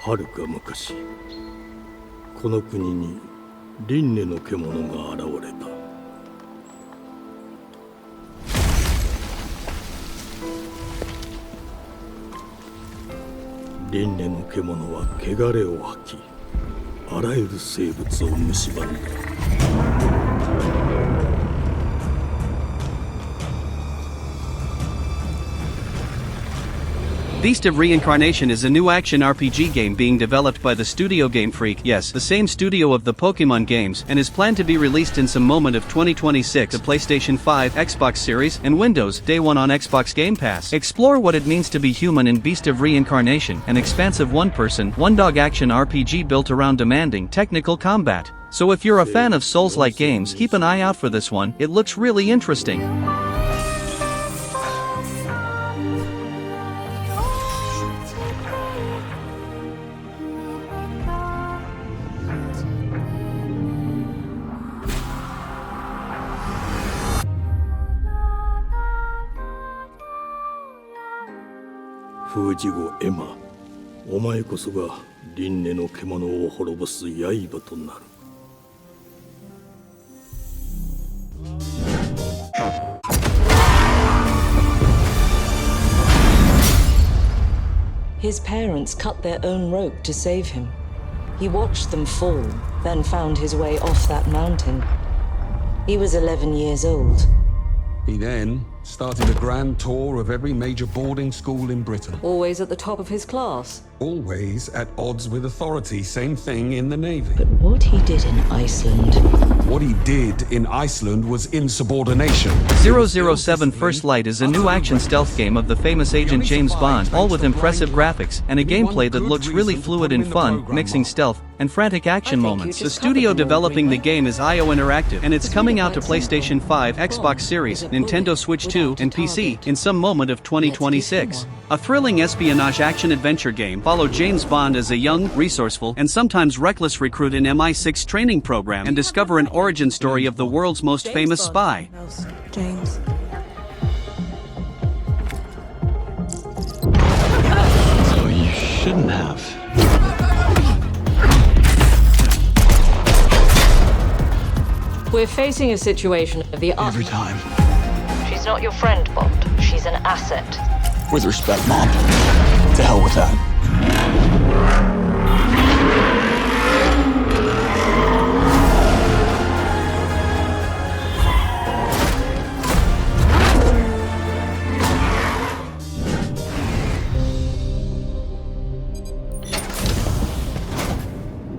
はるか昔、この国に輪廻の獣が現れた。輪廻の獣は汚れを吐き、あらゆる生物を蝕んだ。Beast of Reincarnation is a new action RPG game being developed by the studio Game Freak, yes, the same studio of the Pokemon games, and is planned to be released in some moment of 2026 to PlayStation 5, Xbox Series, and Windows, Day 1 on Xbox Game Pass. Explore what it means to be human in Beast of Reincarnation, an expansive one-person, one-dog action RPG built around demanding technical combat. So if you're a fan of Souls-like games, keep an eye out for this one, it looks really interesting. Fujigo Emma, お前こそが輪廻の獣を滅ぼす刃となる。His parents cut their own rope to save him. He watched them fall, then found his way off that mountain. He was 11 years old. He then started a grand tour of every major boarding school in Britain. Always at the top of his class. Always at odds with authority, same thing in the Navy. But what he did in Iceland... What he did in Iceland was insubordination. 007 First Light is a new action stealth game of the famous agent James Bond, all with impressive graphics, and a gameplay that looks really fluid and fun, mixing stealth and frantic action moments. The studio developing the game is IO Interactive, and it's coming out to PlayStation 5, Xbox Series, Nintendo Switch 2, and PC in some moment of 2026. A thrilling espionage action-adventure game followed James Bond as a young, resourceful, and sometimes reckless recruit in MI6 training program and discover an origin story of the world's most famous spy. James. So you shouldn't have. We're facing a situation of the... Every time. She's not your friend, Bond. She's an asset. With respect, Mom. To hell with that.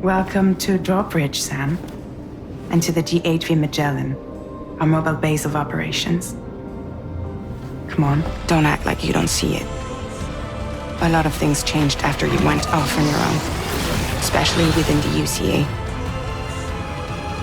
Welcome to Drawbridge, Sam. And to the GHV Magellan, our mobile base of operations. Come on, don't act like you don't see it. A lot of things changed after you went off on your own, especially within the UCA.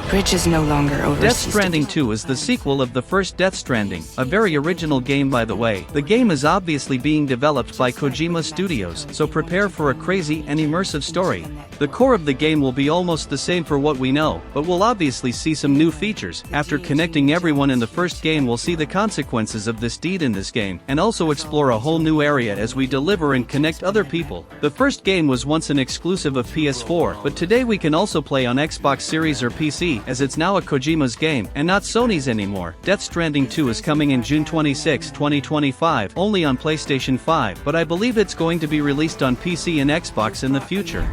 Bridge is no longer overseas. Death Stranding 2 is the sequel of the first Death Stranding, a very original game by the way. The game is obviously being developed by Kojima Studios, so prepare for a crazy and immersive story. The core of the game will be almost the same for what we know, but we'll obviously see some new features. After connecting everyone in the first game, we'll see the consequences of this deed in this game, and also explore a whole new area as we deliver and connect other people. The first game was once an exclusive of PS4, but today we can also play on Xbox Series or PC, as it's now a Kojima's game, and not Sony's anymore. Death Stranding 2 is coming in June 26, 2025, only on PlayStation 5, but I believe it's going to be released on PC and Xbox in the future.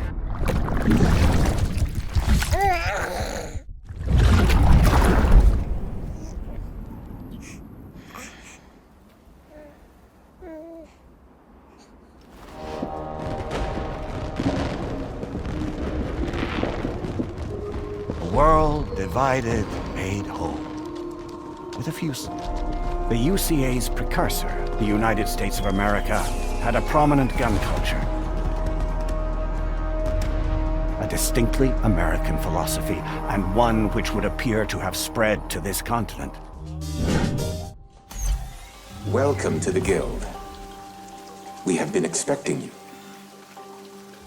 World divided, made whole. With a few... The UCA's precursor, the United States of America, had a prominent gun culture. A distinctly American philosophy, and one which would appear to have spread to this continent. Welcome to the Guild. We have been expecting you.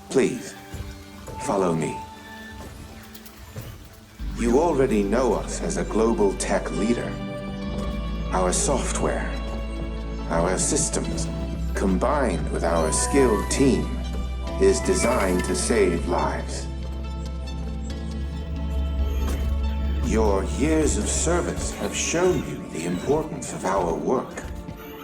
Please, follow me. You already know us as a global tech leader. Our software, our systems, combined with our skilled team, is designed to save lives. Your years of service have shown you the importance of our work.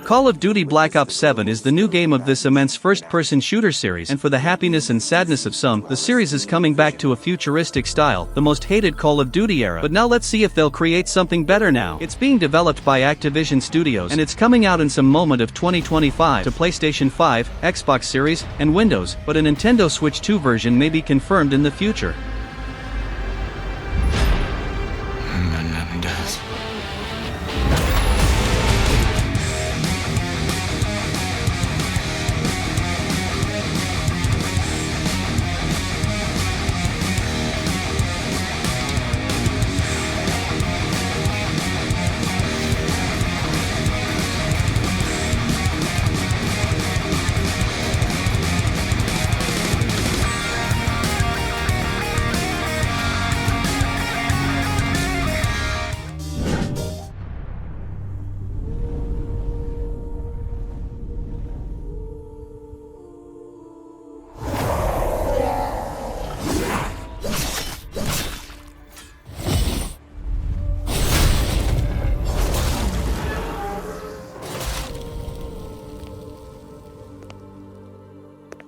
Call of Duty Black Ops 7 is the new game of this immense first-person shooter series, and for the happiness and sadness of some, the series is coming back to a futuristic style, the most hated Call of Duty era. But now let's see if they'll create something better now. It's being developed by Activision Studios, and it's coming out in some moment of 2025 to PlayStation 5, Xbox Series, and Windows, but a Nintendo Switch 2 version may be confirmed in the future.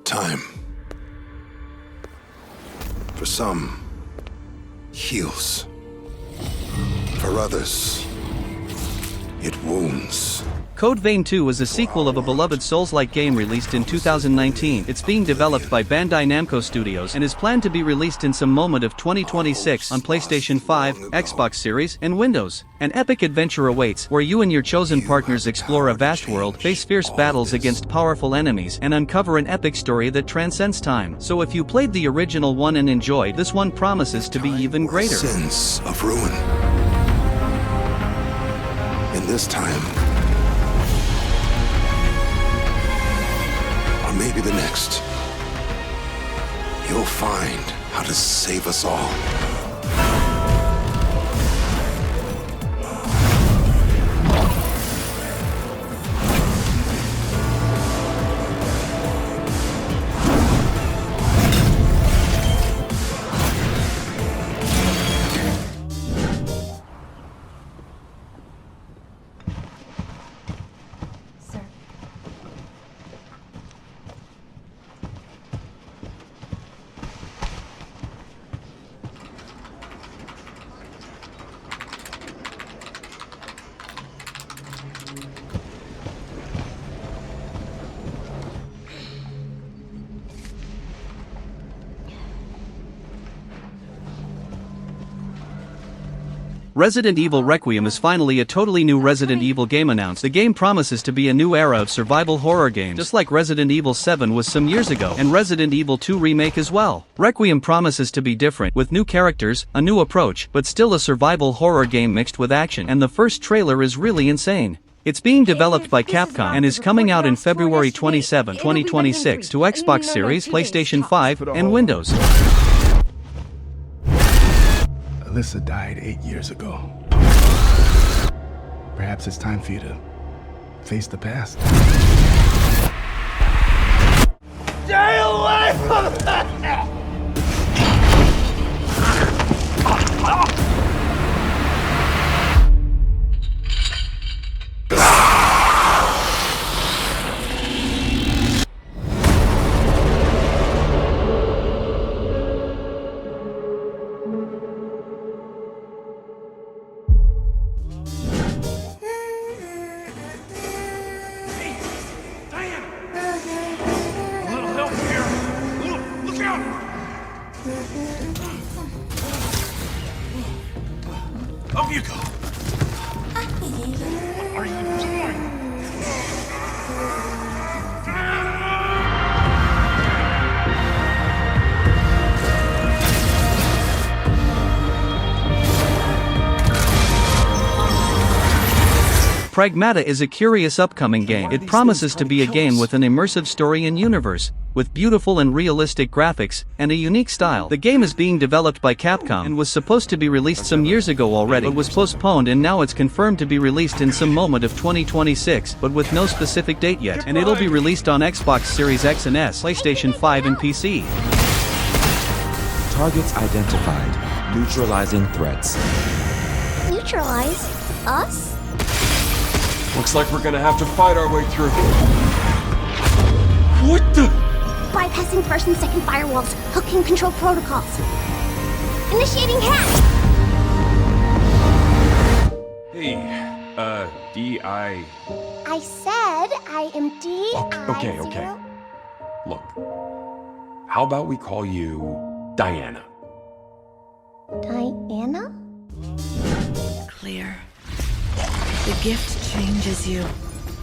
Time. For some, heals. For others, it wounds. Code Vein 2 is a sequel of a beloved Souls-like game released in 2019. It's being developed by Bandai Namco Studios and is planned to be released in some moment of 2026 on PlayStation 5, Xbox Series, and Windows. An epic adventure awaits, where you and your chosen partners explore a vast world, face fierce battles against powerful enemies, and uncover an epic story that transcends time. So if you played the original one and enjoyed, this one promises to be even greater. Sense of ruin. In this time, or maybe the next, you'll find how to save us all. Resident Evil Requiem is finally a totally new Resident Evil game announced. The game promises to be a new era of survival horror games, just like Resident Evil 7 was some years ago, and Resident Evil 2 Remake as well. Requiem promises to be different, with new characters, a new approach, but still a survival horror game mixed with action, and the first trailer is really insane. It's being developed by Capcom and is coming out in February 27, 2026 to Xbox Series, PlayStation 5, and Windows. Alyssa died 8 years ago. Perhaps it's time for you to face the past. Stay away from that! Up you go! What are you doing? Pragmata is a curious upcoming game. It promises to be a game with an immersive story and universe, with beautiful and realistic graphics, and a unique style. The game is being developed by Capcom and was supposed to be released some years ago already, but was postponed, and now it's confirmed to be released in some moment of 2026, but with no specific date yet, and it'll be released on Xbox Series X and S, PlayStation 5 and PC. Targets identified. Neutralizing threats. Neutralize? Us? Looks like we're gonna have to fight our way through. What the? Bypassing first and second firewalls. Hooking control protocols. Initiating hack! Hey, D.I. I said I am D.I. Okay. Look, how about we call you Diana? Diana? Clear. The gift changes you,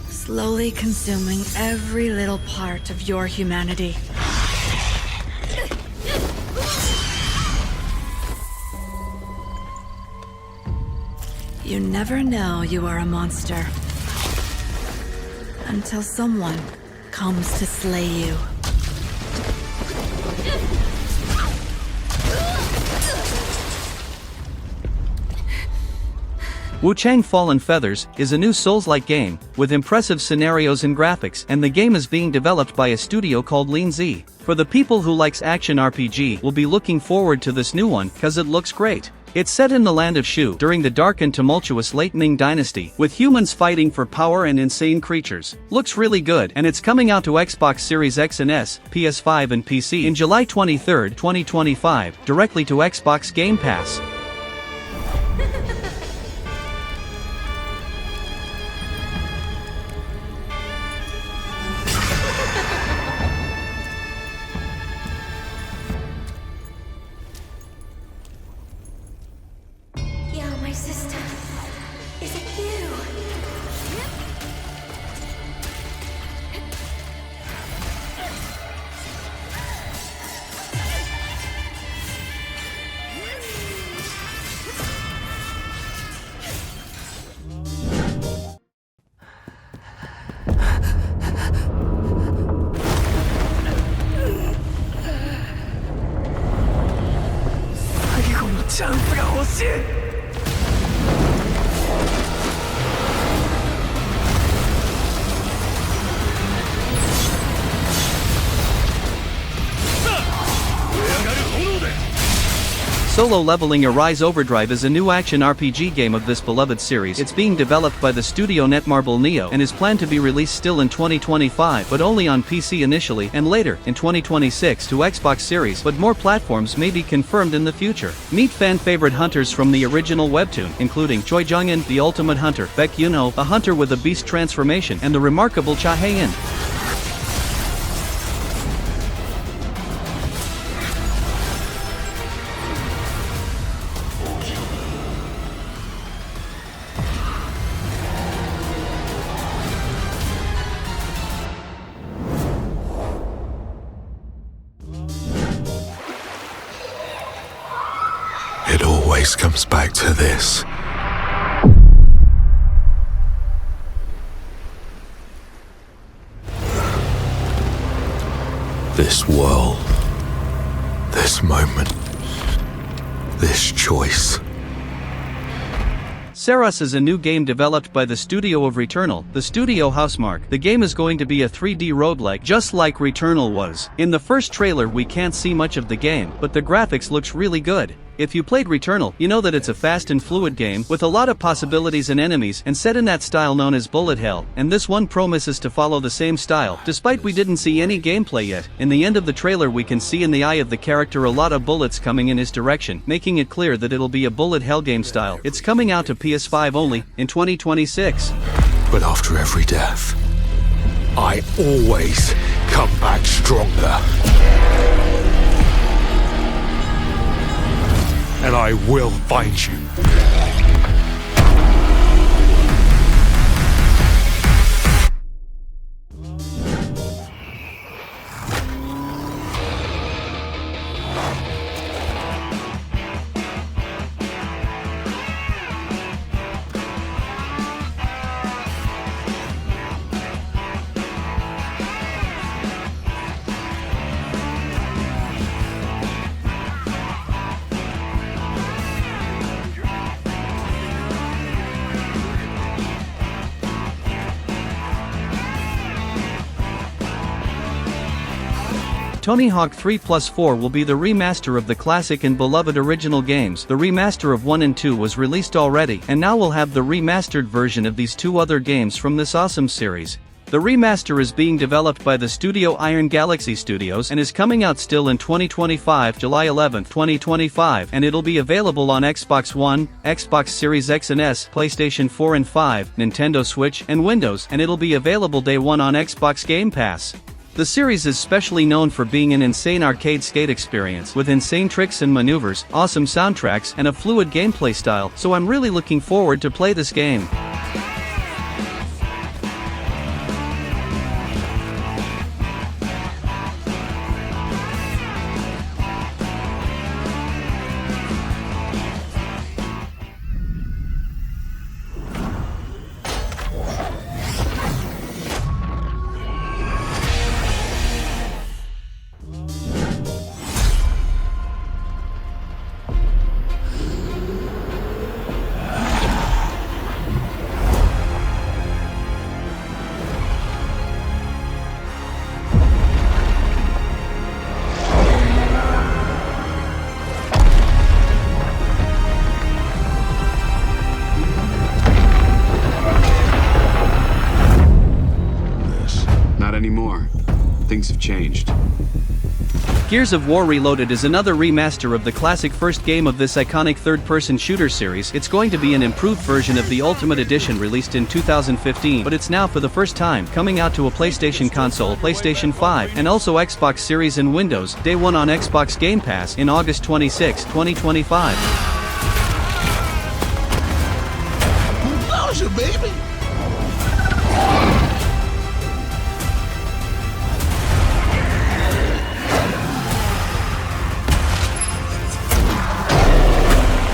slowly consuming every little part of your humanity. You never know you are a monster until someone comes to slay you. Wuchang Fallen Feathers is a new Souls-like game, with impressive scenarios and graphics, and the game is being developed by a studio called Lean Z. For the people who likes action RPG, will be looking forward to this new one, cause it looks great. It's set in the land of Shu during the dark and tumultuous late Ming dynasty, with humans fighting for power and insane creatures. Looks really good, and it's coming out to Xbox Series X and S, PS5 and PC in July 23, 2025, directly to Xbox Game Pass. Solo Leveling Arise Overdrive is a new action RPG game of this beloved series. It's being developed by the studio Netmarble Nioh and is planned to be released still in 2025, but only on PC initially, and later, in 2026, to Xbox Series, but more platforms may be confirmed in the future. Meet fan-favorite hunters from the original webtoon, including Choi Jung-in, the ultimate hunter, Baek Yuno, a hunter with a beast transformation, and the remarkable Cha Hae-in. It always comes back to this. This world, this moment, this choice. Saros is a new game developed by the studio of Returnal, the studio Housemarque. The game is going to be a 3D roguelike, just like Returnal was. In the first trailer we can't see much of the game, but the graphics looks really good. If you played Returnal, you know that it's a fast and fluid game, with a lot of possibilities and enemies, and set in that style known as bullet hell, and this one promises to follow the same style. Despite we didn't see any gameplay yet, in the end of the trailer we can see in the eye of the character a lot of bullets coming in his direction, making it clear that it'll be a bullet hell game style. It's coming out to PS5 only, in 2026. But after every death, I always come back stronger. And I will find you. Tony Hawk 3+4 will be the remaster of the classic and beloved original games. The remaster of 1 and 2 was released already, and now we'll have the remastered version of these two other games from this awesome series. The remaster is being developed by the studio Iron Galaxy Studios and is coming out still in 2025, July 11, 2025, and it'll be available on Xbox One, Xbox Series X and S, PlayStation 4 and 5, Nintendo Switch, and Windows, and it'll be available day one on Xbox Game Pass. The series is specially known for being an insane arcade skate experience with insane tricks and maneuvers, awesome soundtracks, and a fluid gameplay style, so I'm really looking forward to play this game. Anymore. Things have changed. Gears of War Reloaded is another remaster of the classic first game of this iconic third-person shooter series. It's going to be an improved version of the Ultimate Edition released in 2015, but it's now for the first time coming out to a PlayStation console, PlayStation 5, and also Xbox Series and Windows, day one on Xbox Game Pass in August 26, 2025. How's your baby?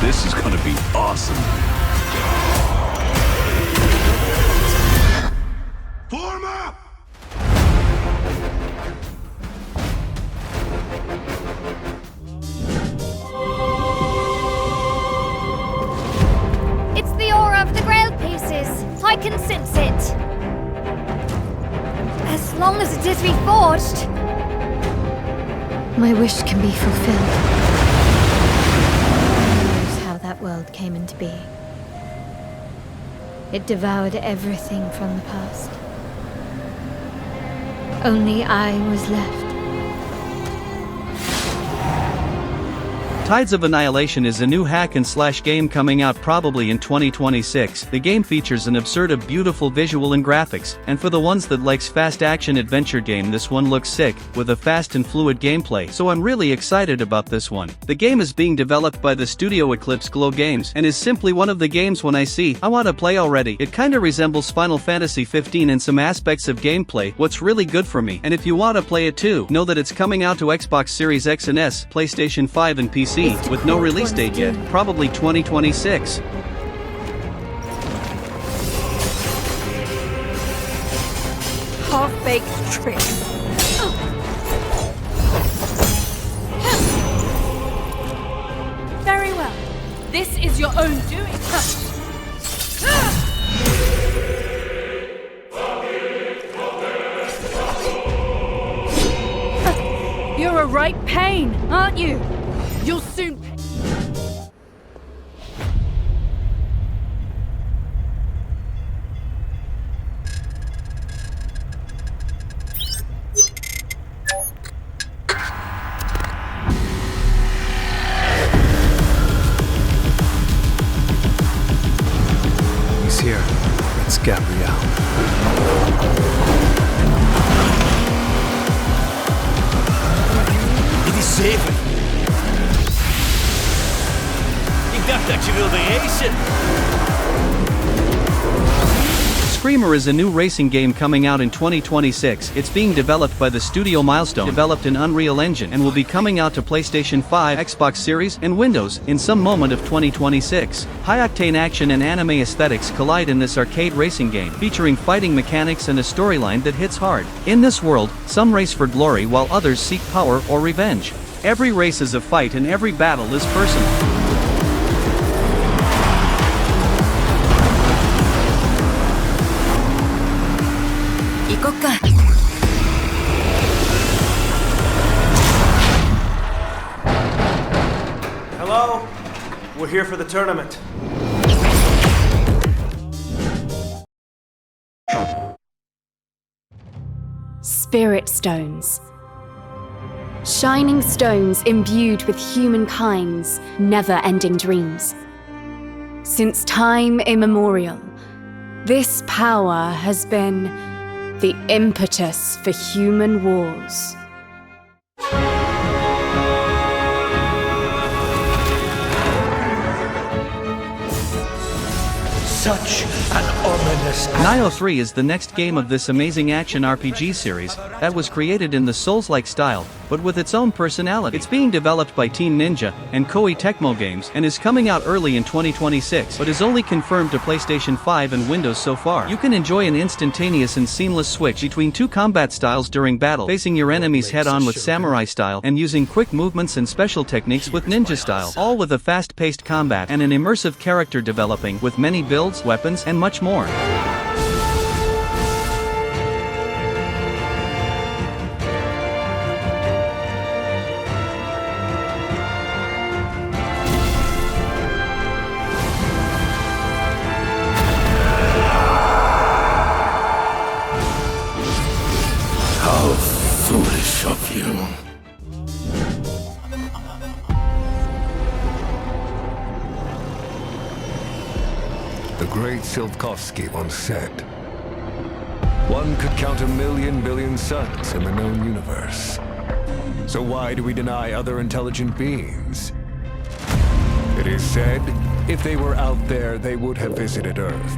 This is gonna be awesome. Form up! It's the aura of the Grail pieces. I can sense it. As long as it is reforged, my wish can be fulfilled. That world came into being. It devoured everything from the past. Only I was left. Tides of Annihilation is a new hack-and-slash game coming out probably in 2026. The game features an absurd of beautiful visual and graphics, and for the ones that likes fast action adventure game, this one looks sick, with a fast and fluid gameplay, so I'm really excited about this one. The game is being developed by the studio Eclipse Glow Games, and is simply one of the games when I see, I want to play already. It kinda resembles Final Fantasy 15 in some aspects of gameplay, what's really good for me, and if you want to play it too, know that it's coming out to Xbox Series X and S, PlayStation 5 and PC. With no release date yet, probably 2026. Half-baked trick. Very well. This is your own doing. You're a right pain, aren't you? You'll soon... He's here. It's Gabrielle. It is safe. Got that humiliation. Screamer is a new racing game coming out in 2026. It's being developed by the studio Milestone, developed in Unreal Engine, and will be coming out to PlayStation 5, Xbox Series, and Windows in some moment of 2026. High-octane action and anime aesthetics collide in this arcade racing game, featuring fighting mechanics and a storyline that hits hard. In this world, some race for glory while others seek power or revenge. Every race is a fight and every battle is personal. We're here for the tournament. Spirit stones. Shining stones imbued with humankind's never-ending dreams. Since time immemorial, this power has been the impetus for human wars. Such an ominous Nioh 3 is the next game of this amazing action RPG series that was created in the Souls-like style, but with its own personality. It's being developed by Team Ninja and Koei Tecmo Games and is coming out early in 2026, but is only confirmed to PlayStation 5 and Windows so far. You can enjoy an instantaneous and seamless switch between two combat styles during battle, facing your enemies head-on with samurai style and using quick movements and special techniques with ninja style, all with a fast-paced combat and an immersive character developing with many builds, weapons, and much more. How foolish of you. The great Silkovsky once said, "One could count 1,000,000 billion suns in the known universe. So why do we deny other intelligent beings? It is said, if they were out there, they would have visited Earth.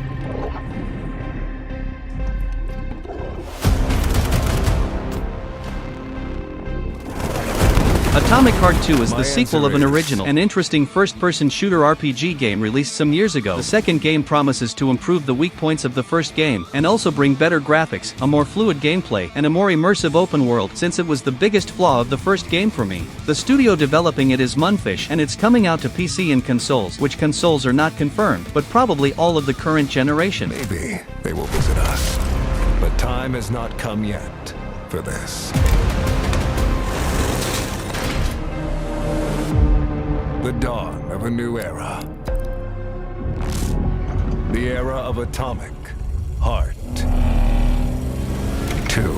Atomic Heart 2 is the sequel of an original and interesting first-person shooter RPG game released some years ago. The second game promises to improve the weak points of the first game and also bring better graphics, a more fluid gameplay, and a more immersive open world, since it was the biggest flaw of the first game for me. The studio developing it is Munfish, and it's coming out to PC and consoles, which consoles are not confirmed, but probably all of the current generation. Maybe they will visit us, but time has not come yet for this. The dawn of a new era. The era of Atomic Heart 2.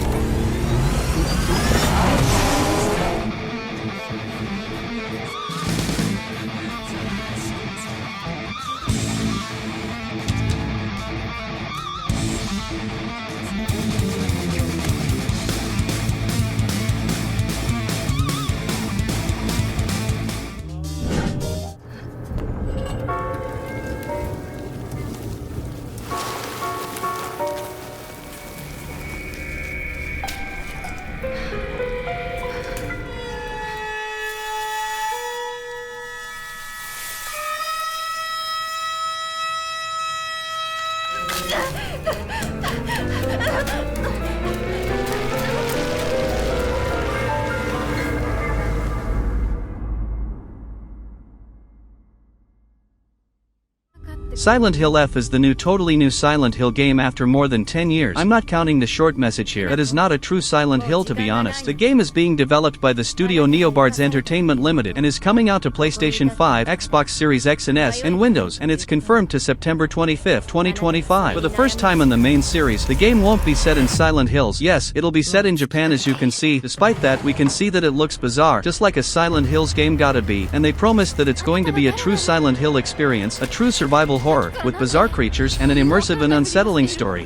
Silent Hill F is the totally new Silent Hill game after more than 10 years. I'm not counting the short message here. That is not a true Silent Hill, to be honest. The game is being developed by the studio Neobards Entertainment Limited and is coming out to PlayStation 5, Xbox Series X and S, and Windows, and it's confirmed to September 25, 2025. For the first time in the main series, the game won't be set in Silent Hills. Yes, it'll be set in Japan, as you can see. Despite that, we can see that it looks bizarre, just like a Silent Hills game gotta be, and they promise that it's going to be a true Silent Hill experience, a true survival horror, with bizarre creatures and an immersive and unsettling story.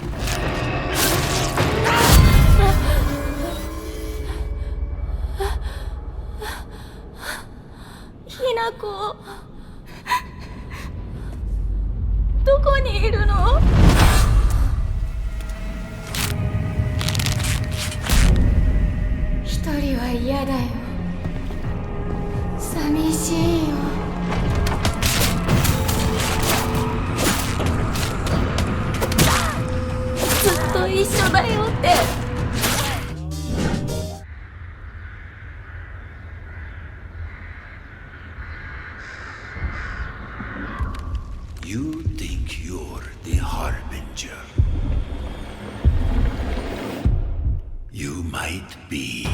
Hinako, どこにいるの? 一人は嫌だよ。寂しいよ。ずっと一緒だよって。You think you're the Harbinger? You might be.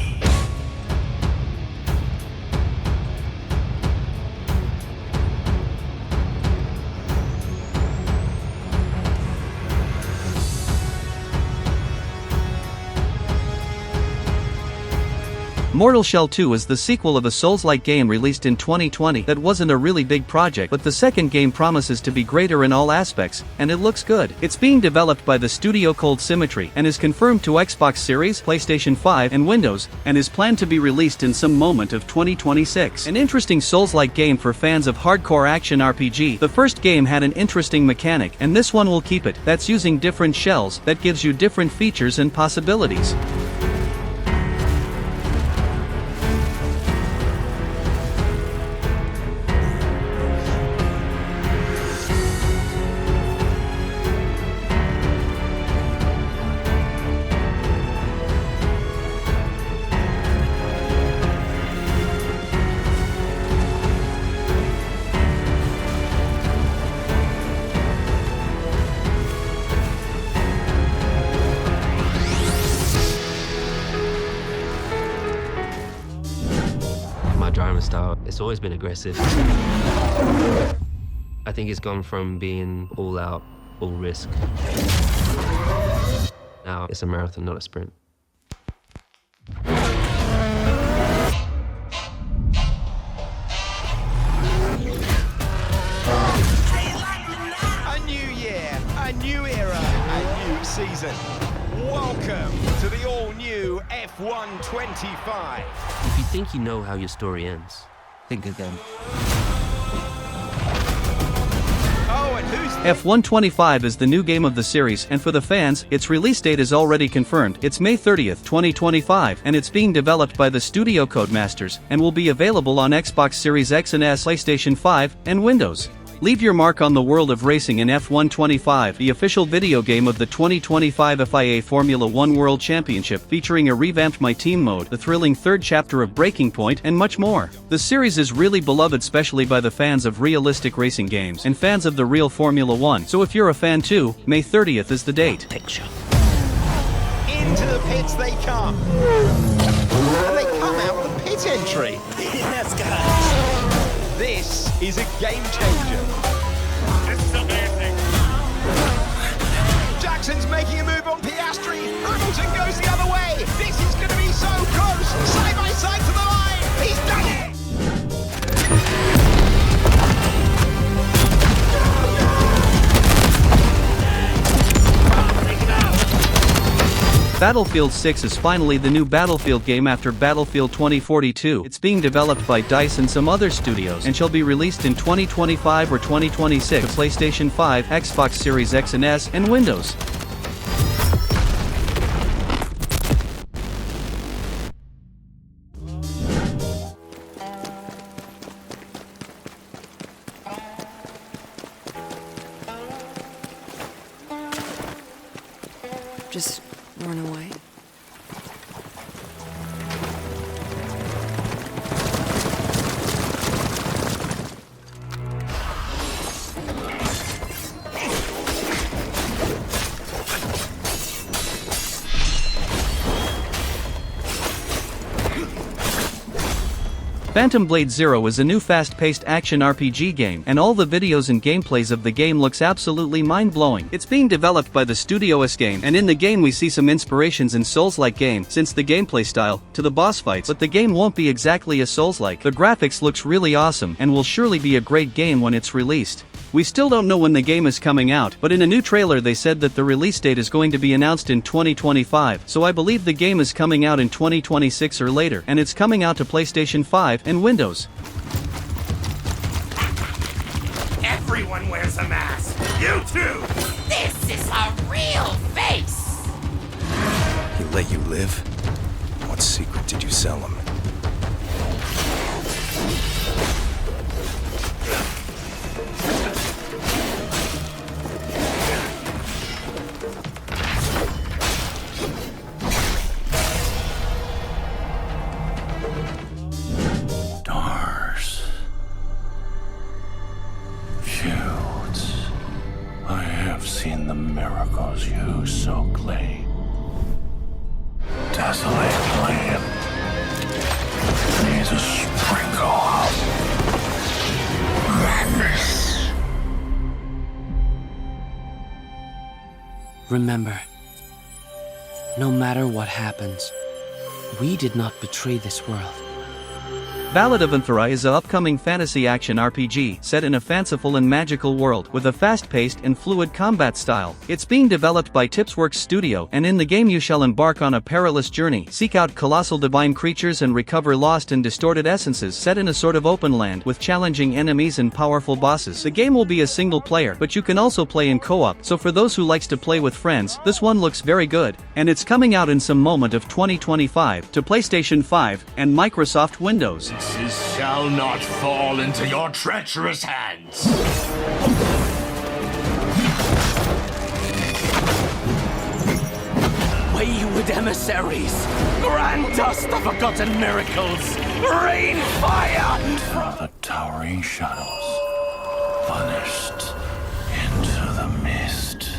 Mortal Shell 2 is the sequel of a Souls-like game released in 2020 that wasn't a really big project, but the second game promises to be greater in all aspects, and it looks good. It's being developed by the studio Cold Symmetry and is confirmed to Xbox Series, PlayStation 5, and Windows, and is planned to be released in some moment of 2026. An interesting Souls-like game for fans of hardcore action RPG. The first game had an interesting mechanic, and this one will keep it. That's using different shells, that gives you different features and possibilities. Style. It's always been aggressive. I think it's gone from being all out, all risk. Now it's a marathon, not a sprint. A new year, a new era, a new season. Welcome to the all-new F125. If you think you know how your story ends, think again. Oh, and who's F125 is the new game of the series, and for the fans, its release date is already confirmed. It's May 30th, 2025, and it's being developed by the studio Codemasters, and will be available on Xbox Series X and S, PlayStation 5, and Windows. Leave your mark on the world of racing in F125, the official video game of the 2025 FIA Formula 1 World Championship, featuring a revamped My Team mode, the thrilling third chapter of Breaking Point, and much more. The series is really beloved, especially by the fans of realistic racing games and fans of the real Formula 1. So if you're a fan too, May 30th is the date. Picture. Into the pits they come. And they come out the pit entry. Let's go. This is a game changer. This is amazing. Jackson's making a move on Piastri. Hamilton goes the other way. This is going to be so close. Side by side to the line. He's done it. Battlefield 6 is finally the new Battlefield game after Battlefield 2042. It's being developed by DICE and some other studios, and shall be released in 2025 or 2026 to PlayStation 5, Xbox Series X and S, and Windows. Just run away. Phantom Blade Zero is a new fast-paced action RPG game, and all the videos and gameplays of the game looks absolutely mind-blowing. It's being developed by the studio S-Game, and in the game we see some inspirations in Souls-like game, since the gameplay style, to the boss fights, but the game won't be exactly a Souls-like. The graphics looks really awesome, and will surely be a great game when it's released. We still don't know when the game is coming out, but in a new trailer they said that the release date is going to be announced in 2025, so I believe the game is coming out in 2026 or later, and it's coming out to PlayStation 5 and Windows. Everyone wears a mask. You too. This is a real face. He let you live? What secret did you sell him? Seen the miracles you so claim. Desolate land needs a sprinkle of madness. Remember, no matter what happens, We did not betray this world. Ballad of Antara is an upcoming fantasy action RPG set in a fanciful and magical world with a fast-paced and fluid combat style. It's being developed by Tipsworks Studio, and in the game you shall embark on a perilous journey, seek out colossal divine creatures and recover lost and distorted essences set in a sort of open land with challenging enemies and powerful bosses. The game will be a single player, but you can also play in co-op, so for those who likes to play with friends, this one looks very good, and it's coming out in some moment of 2025 to PlayStation 5 and Microsoft Windows. This shall not fall into your treacherous hands. Wayward emissaries, grant us the forgotten miracles. Rain fire from the towering shadows, vanished into the mist.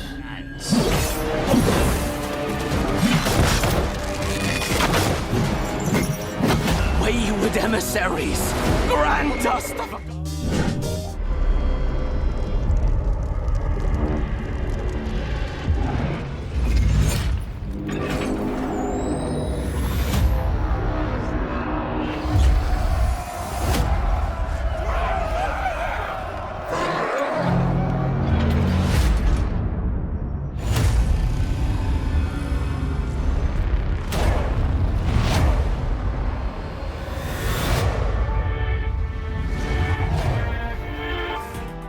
Wayward emissaries, grant us the...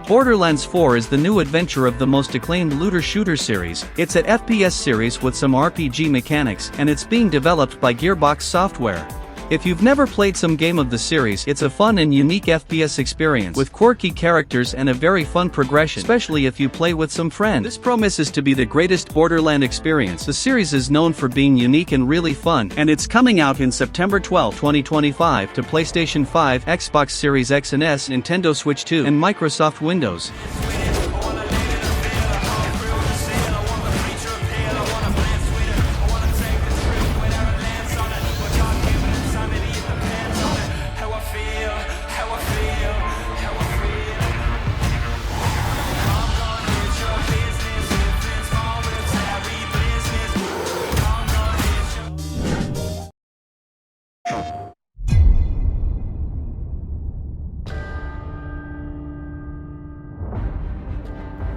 Borderlands 4 is the new adventure of the most acclaimed looter-shooter series. It's an FPS series with some RPG mechanics, and it's being developed by Gearbox Software. If you've never played some game of the series, it's a fun and unique FPS experience with quirky characters and a very fun progression, especially if you play with some friends. This promises to be the greatest Borderland experience. The series is known for being unique and really fun, and it's coming out in September 12, 2025 to PlayStation 5, Xbox Series X and S, Nintendo Switch 2, and Microsoft Windows.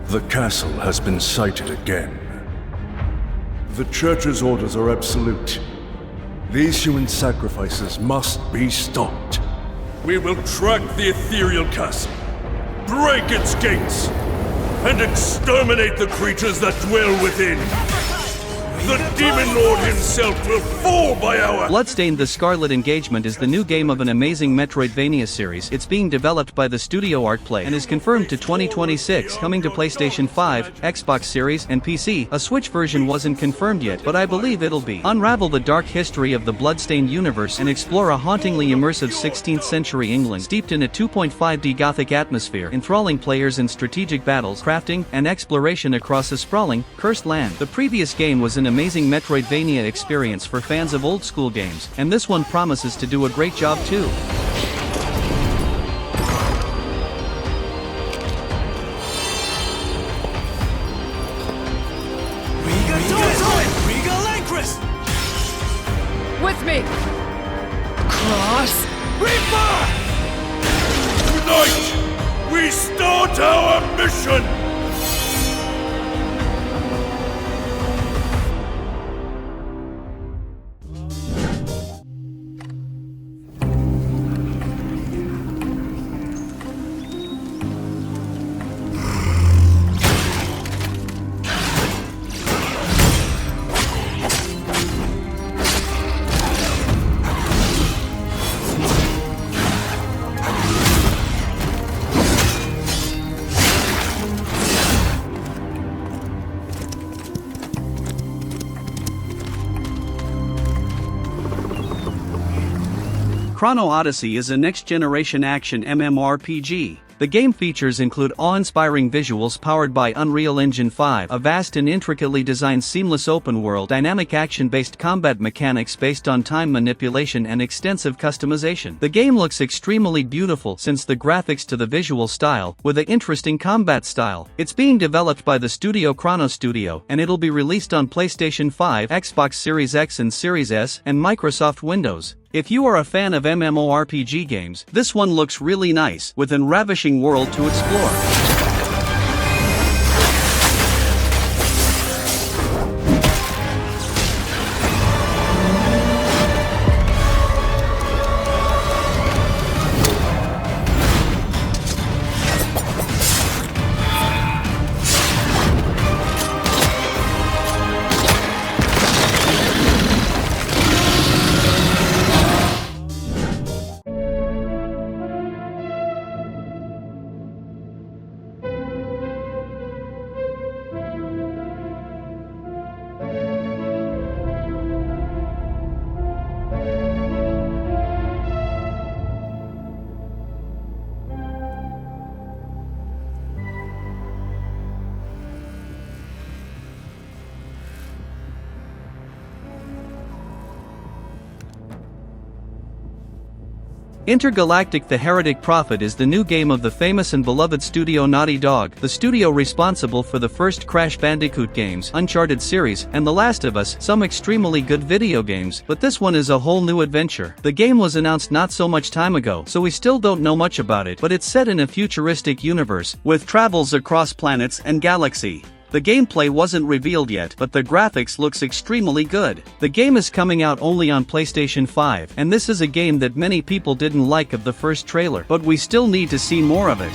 The castle has been sighted again. The Church's orders are absolute. These human sacrifices must be stopped. We will track the ethereal castle, break its gates, and exterminate the creatures that dwell within. The Demon Lord himself will fall by our... Bloodstained: The Scarlet Engagement is the new game of an amazing Metroidvania series. It's being developed by the studio Artplay and is confirmed to 2026, coming to PlayStation 5, Xbox Series, and PC. A Switch version wasn't confirmed yet, but I believe it'll be. Unravel the dark history of the Bloodstained universe and explore a hauntingly immersive 16th century England steeped in a 2.5D Gothic atmosphere, enthralling players in strategic battles, crafting, and exploration across a sprawling, cursed land. The previous game was an amazing Metroidvania experience for fans of old-school games, and this one promises to do a great job too. With me! Cross! Reaper! Tonight, we start our mission! Chrono Odyssey is a next-generation action MMORPG. The game features include awe-inspiring visuals powered by Unreal Engine 5, a vast and intricately designed seamless open-world dynamic action-based combat mechanics based on time manipulation and extensive customization. The game looks extremely beautiful since the graphics to the visual style, with an interesting combat style. It's being developed by the studio Chrono Studio, and it'll be released on PlayStation 5, Xbox Series X and Series S, and Microsoft Windows. If you are a fan of MMORPG games, this one looks really nice, with an ravishing world to explore. Intergalactic: The Heretic Prophet is the new game of the famous and beloved studio Naughty Dog, the studio responsible for the first Crash Bandicoot games, Uncharted series, and The Last of Us, some extremely good video games, but this one is a whole new adventure. The game was announced not so much time ago, so we still don't know much about it, but it's set in a futuristic universe, with travels across planets and galaxy. The gameplay wasn't revealed yet, but the graphics looks extremely good. The game is coming out only on PlayStation 5, and this is a game that many people didn't like of the first trailer, but we still need to see more of it.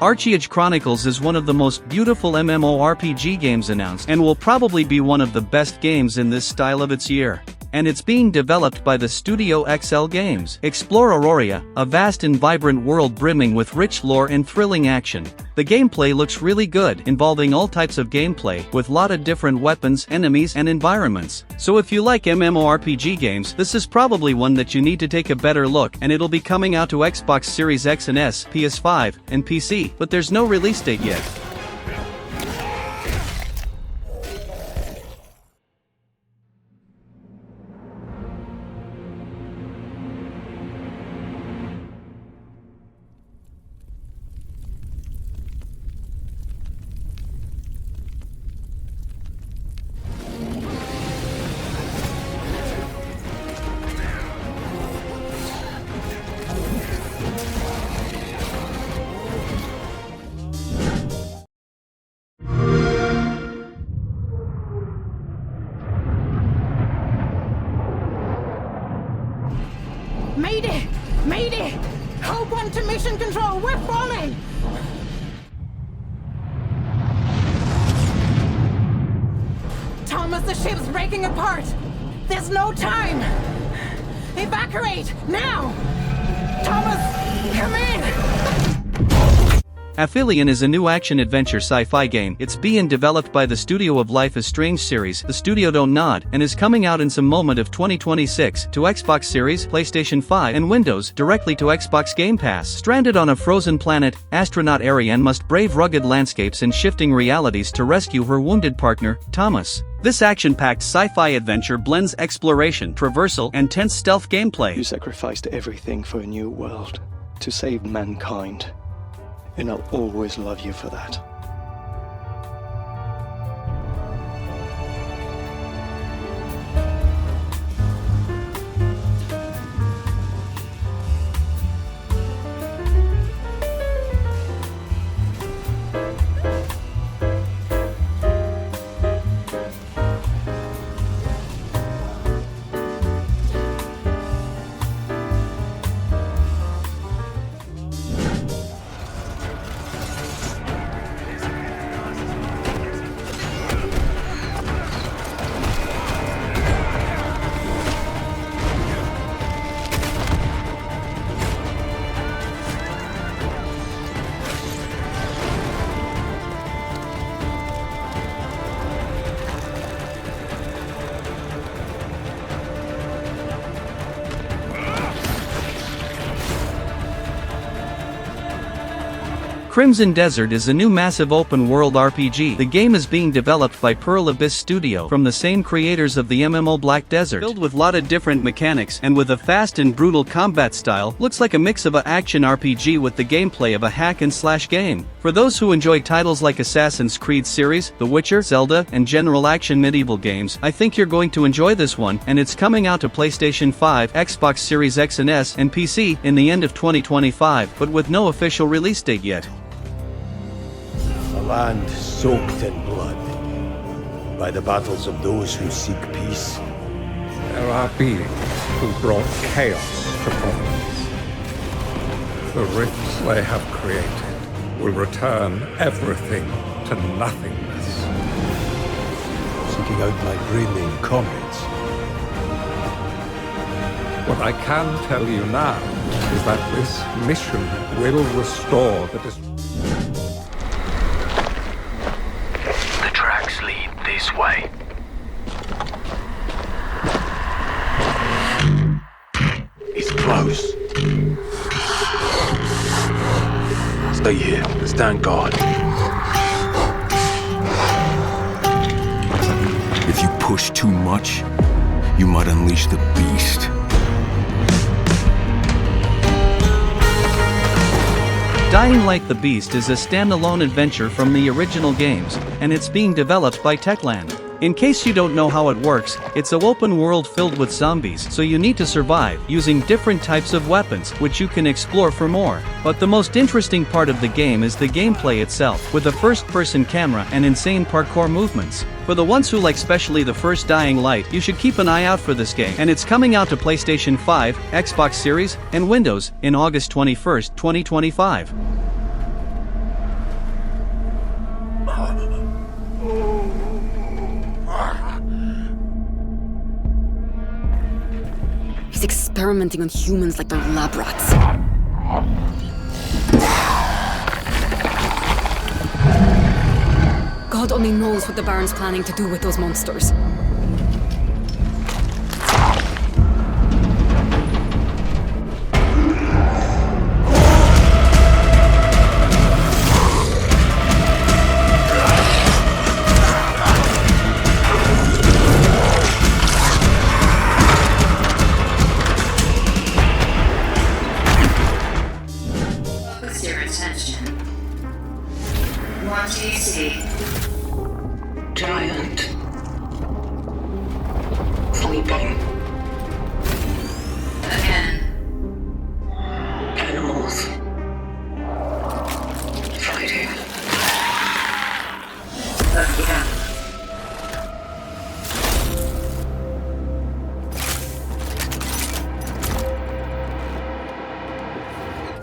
Archeage Chronicles is one of the most beautiful MMORPG games announced, and will probably be one of the best games in this style of its year. And it's being developed by the studio XL Games. Explore Auroria, a vast and vibrant world brimming with rich lore and thrilling action. The gameplay looks really good, involving all types of gameplay, with lot of different weapons, enemies, and environments. So if you like MMORPG games, this is probably one that you need to take a better look, and it'll be coming out to Xbox Series X and S, PS5, and PC, but there's no release date yet. Mayday! Mayday! Hold one to mission control, we're falling! Thomas, the ship's breaking apart! There's no time! Evacuate, now! Thomas, come in! Aphelion is a new action-adventure sci-fi game. It's being developed by the studio of Life is Strange series, the studio Don't Nod, and is coming out in some moment of 2026 to Xbox Series, PlayStation 5, and Windows, directly to Xbox Game Pass. Stranded on a frozen planet, astronaut Ariane must brave rugged landscapes and shifting realities to rescue her wounded partner, Thomas. This action-packed sci-fi adventure blends exploration, traversal, and tense stealth gameplay. You sacrificed everything for a new world, to save mankind. And I'll always love you for that. Crimson Desert is a new massive open-world RPG. The game is being developed by Pearl Abyss Studio from the same creators of the MMO Black Desert. Filled with lot of different mechanics and with a fast and brutal combat style, looks like a mix of an action RPG with the gameplay of a hack-and-slash game. For those who enjoy titles like Assassin's Creed series, The Witcher, Zelda, and general action medieval games, I think you're going to enjoy this one, and it's coming out to PlayStation 5, Xbox Series X and S, and PC in the end of 2025, but with no official release date yet. A land soaked in blood by the battles of those who seek peace. There are beings who brought chaos to Providence. The rifts they have created will return everything to nothingness. Seeking out my dreaming comrades. What I can tell you now is that this mission will restore the tracks lead this way. It's close. Stay here. Stand guard. If you push too much, you might unleash the beast. Dying Like the Beast is a standalone adventure from the original games, and it's being developed by Techland. In case you don't know how it works, it's an open world filled with zombies, so you need to survive using different types of weapons, which you can explore for more. But the most interesting part of the game is the gameplay itself, with a first-person camera and insane parkour movements. For the ones who like especially the first Dying Light, you should keep an eye out for this game, and it's coming out to PlayStation 5, Xbox Series, and Windows in August 21st, 2025. He's experimenting on humans like they're lab rats. God only knows what the Baron's planning to do with those monsters. What do you see? Giant. Sleeping. Again. Animals. Fighting. Again.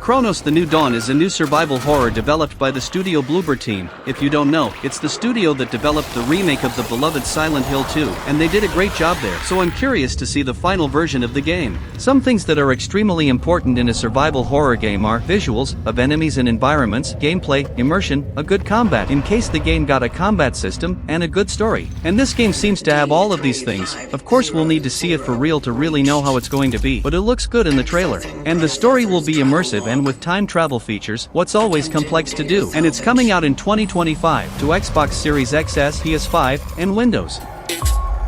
Cronos the New Dawn is a new survival horror developed by the studio Bloober team. If you don't know, it's the studio that developed the remake of the beloved Silent Hill 2, and they did a great job there, so I'm curious to see the final version of the game. Some things that are extremely important in a survival horror game are visuals of enemies and environments, gameplay, immersion, a good combat in case the game got a combat system, and a good story. And this game seems to have all of these things. Of course we'll need to see it for real to really know how it's going to be, but it looks good in the trailer. And the story will be immersive and with time travel features, what's always complex to do. And it's coming out in 2025 to Xbox Series XS, PS5, and Windows. It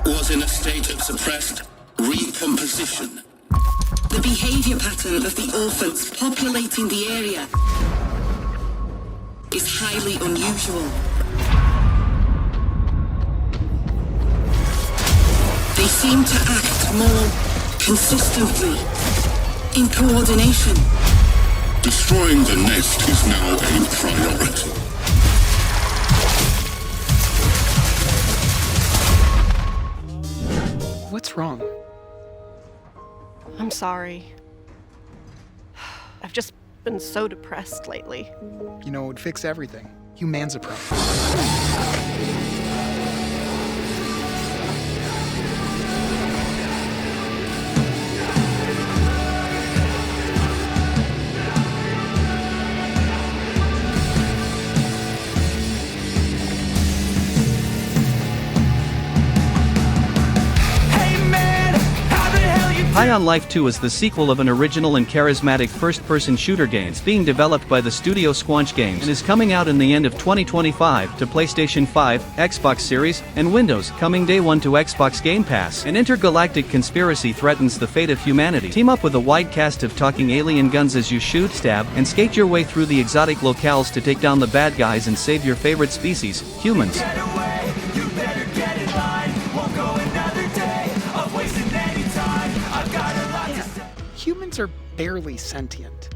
was in a state of suppressed recomposition. The behavior pattern of the orphans populating the area is highly unusual. They seem to act more consistently, in coordination. Destroying the nest is now a priority. What's wrong? I'm sorry. I've just been so depressed lately. You know, it would fix everything. Humanzaprom. High on Life 2 is the sequel of an original and charismatic first-person shooter game. It's being developed by the studio Squanch Games and is coming out in the end of 2025 to PlayStation 5, Xbox Series, and Windows, coming day one to Xbox Game Pass. An intergalactic conspiracy threatens the fate of humanity. Team up with a wide cast of talking alien guns as you shoot, stab, and skate your way through the exotic locales to take down the bad guys and save your favorite species, humans. Humans are barely sentient.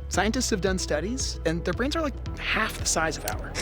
Scientists have done studies, and their brains are like half the size of ours.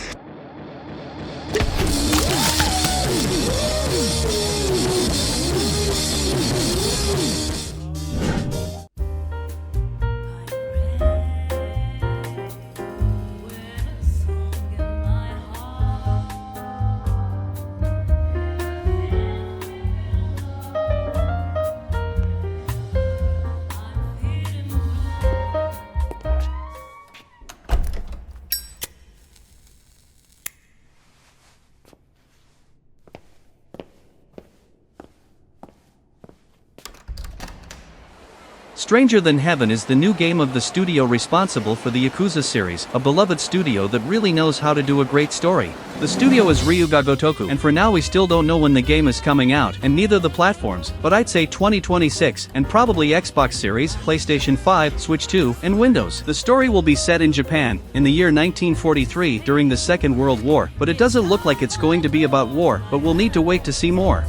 Stranger Than Heaven is the new game of the studio responsible for the Yakuza series, a beloved studio that really knows how to do a great story. The studio is Ryuga Gotoku, and for now we still don't know when the game is coming out, and neither the platforms, but I'd say 2026, and probably Xbox Series, PlayStation 5, Switch 2, and Windows. The story will be set in Japan, in the year 1943, during the Second World War, but it doesn't look like it's going to be about war, but we'll need to wait to see more.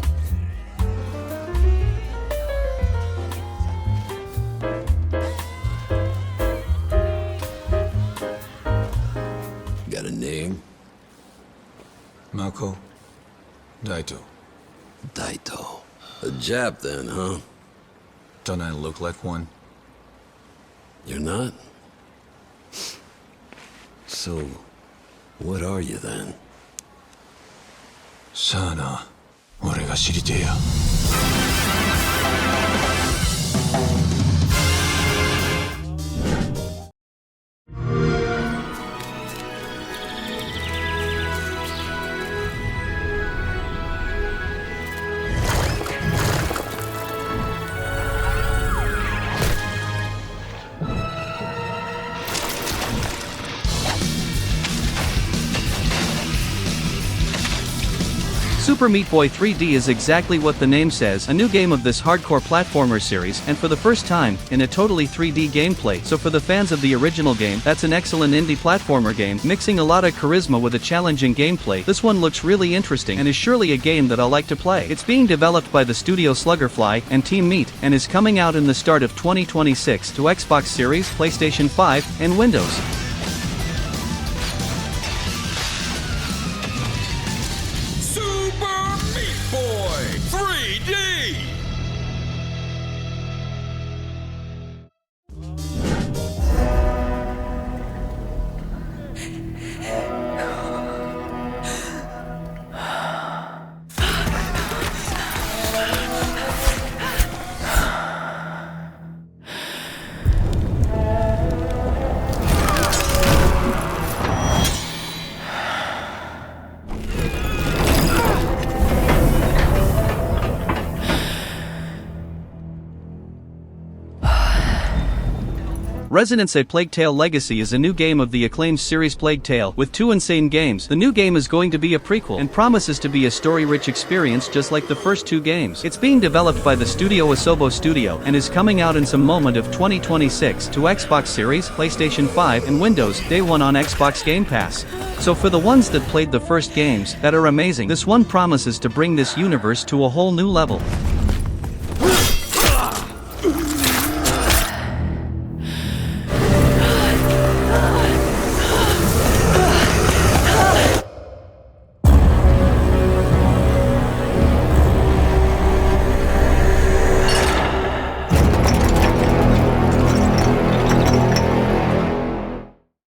Mako? Daito. Daito. A Jap then, huh? Don't I look like one? You're not? So, what are you then? さあな、俺が知りてえや。Super Meat Boy 3D is exactly what the name says, a new game of this hardcore platformer series, and for the first time, in a totally 3D gameplay. So for the fans of the original game, that's an excellent indie platformer game, mixing a lot of charisma with a challenging gameplay. This one looks really interesting, and is surely a game that I'll like to play. It's being developed by the studio Sluggerfly and Team Meat, and is coming out in the start of 2026 to Xbox Series, PlayStation 5, and Windows. Residence: A Plague Tale Legacy is a new game of the acclaimed series Plague Tale, with 2 insane games. The new game is going to be a prequel, and promises to be a story-rich experience just like the first 2 games. It's being developed by the studio Asobo Studio, and is coming out in some moment of 2026 to Xbox Series, PlayStation 5, and Windows, day 1 on Xbox Game Pass. So for the ones that played the first games, that are amazing, this one promises to bring this universe to a whole new level.